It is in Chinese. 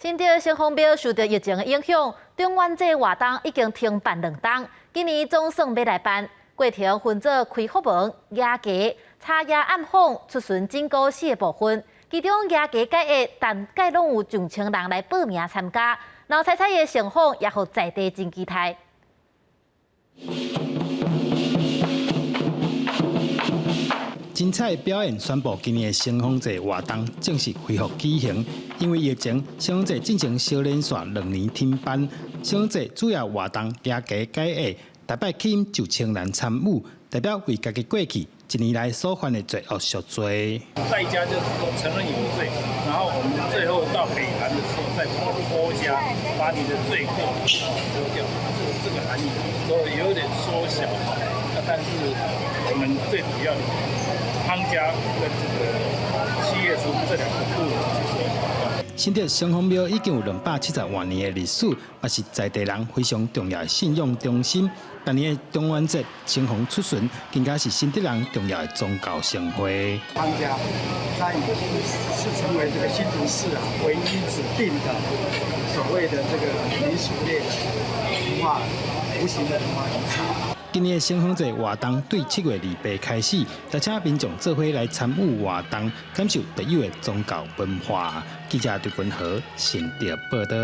新竹新丰庙受到疫情的影响，中元节活动已经停办2档，今年总算要来办。过程分做开福门、夜街、茶叶暗访、出巡整个4个部分。其中夜街改的，但届拢有上千人来报名参加，然后彩彩的盛况也互在地真期待。 精彩表演宣布，今年的新丰节活动正式恢复举行。因为疫情，新丰节进行小连续2年停办。新丰节主要活动夜街改下，台北吸引9000人参与，代表为家己过去1年来所犯的罪恶赎罪。在家就是说承认有罪，然后我们最后到北韩的时候再脱家，把你的罪过脱掉，这个含义都有点缩小。但是我们最主要的汤家跟这个7月初这2个部分去做。新竹新丰庙已经有270多年的历史，也是在地人非常重要的信仰中心。今年的中元节新丰出巡，更加是新竹人重要的宗教盛会。汤家，它已经是成为这个新竹市唯一指定的所谓的这个民俗类的文化无形的文化遗产。 今年的新丰节活动对7月28开始，邀请民众做伙来参与活动，感受特有的宗教文化。记者对君和新竹报道。